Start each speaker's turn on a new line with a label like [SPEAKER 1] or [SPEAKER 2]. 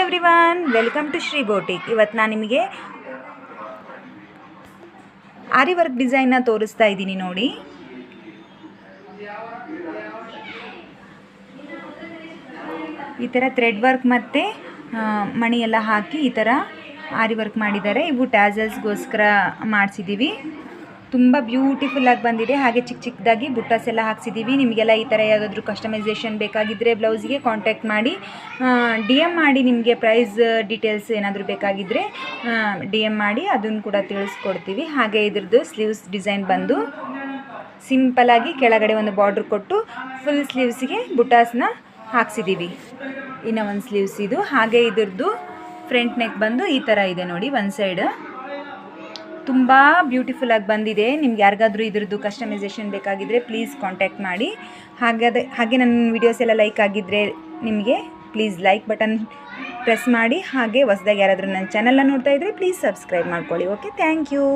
[SPEAKER 1] Everyone, welcome to Shri boutique. ಇವತ್ತು ನಾನು ನಿಮಗೆ ಆರಿ ವರ್ಕ್ ಡಿಸೈನ್ನ ತೋರಿಸ್ತಾ ಇದ್ದೀನಿ ನೋಡಿ. ಈ ಥರ ಥ್ರೆಡ್ ವರ್ಕ್ ಮತ್ತು ಮಣಿ ಎಲ್ಲ ಹಾಕಿ ಈ ಥರ ಆರಿ ವರ್ಕ್ ಮಾಡಿದ್ದಾರೆ. ಇವು ಟ್ಯಾಸಲ್ಸ್ಗೋಸ್ಕರ ಮಾಡಿಸಿದ್ದೀವಿ. ತುಂಬ ಬ್ಯೂಟಿಫುಲ್ಲಾಗಿ ಬಂದಿದೆ. ಹಾಗೆ ಚಿಕ್ಕ ಚಿಕ್ಕದಾಗಿ ಬುಟ್ಟಾಸ್ ಎಲ್ಲ ಹಾಕ್ಸಿದ್ದೀವಿ. ನಿಮಗೆಲ್ಲ ಈ ಥರ ಯಾವುದಾದ್ರೂ ಕಸ್ಟಮೈಸೇಷನ್ ಬೇಕಾಗಿದ್ದರೆ ಬ್ಲೌಸಿಗೆ ಕಾಂಟ್ಯಾಕ್ಟ್ ಮಾಡಿ, ಡಿ ಎಮ್ ಮಾಡಿ. ನಿಮಗೆ ಪ್ರೈಸ್ ಡೀಟೇಲ್ಸ್ ಏನಾದರೂ ಬೇಕಾಗಿದ್ದರೆ ಡಿ ಎಮ್ ಮಾಡಿ, ಅದನ್ನು ಕೂಡ ತಿಳಿಸ್ಕೊಡ್ತೀವಿ. ಹಾಗೆ ಇದ್ರದ್ದು ಸ್ಲೀವ್ಸ್ ಡಿಸೈನ್ ಬಂದು ಸಿಂಪಲಾಗಿ ಕೆಳಗಡೆ ಒಂದು ಬಾರ್ಡ್ರ್ ಕೊಟ್ಟು ಫುಲ್ ಸ್ಲೀವ್ಸಿಗೆ ಬುಟ್ಟಾಸ್ನ ಹಾಕ್ಸಿದ್ದೀವಿ. ಇನ್ನು ಒಂದು ಸ್ಲೀವ್ಸ್ ಇದು. ಹಾಗೆ ಇದ್ರದ್ದು ಫ್ರಂಟ್ ನೆಕ್ ಬಂದು ಈ ಥರ ಇದೆ ನೋಡಿ, ಒಂದು ಸೈಡ್ ತುಂಬ ಬ್ಯೂಟಿಫುಲ್ಲಾಗಿ ಬಂದಿದೆ. ನಿಮ್ಗೆ ಯಾರಿಗಾದ್ರೂ ಇದ್ರದ್ದು ಕಸ್ಟಮೈಸೇಷನ್ ಬೇಕಾಗಿದ್ದರೆ ಪ್ಲೀಸ್ ಕಾಂಟ್ಯಾಕ್ಟ್ ಮಾಡಿ. ಹಾಗೆ ನನ್ನ ವೀಡಿಯೋಸ್ ಎಲ್ಲ ಲೈಕ್ ಆಗಿದ್ದರೆ ನಿಮಗೆ ಪ್ಲೀಸ್ ಲೈಕ್ ಬಟನ್ ಪ್ರೆಸ್ ಮಾಡಿ. ಹಾಗೆ ಹೊಸದಾಗಿ ಯಾರಾದರೂ ನನ್ನ ಚಾನಲ್ನ ನೋಡ್ತಾ ಇದ್ದರೆ ಪ್ಲೀಸ್ ಸಬ್ಸ್ಕ್ರೈಬ್ ಮಾಡ್ಕೊಳ್ಳಿ. Okay, thank you.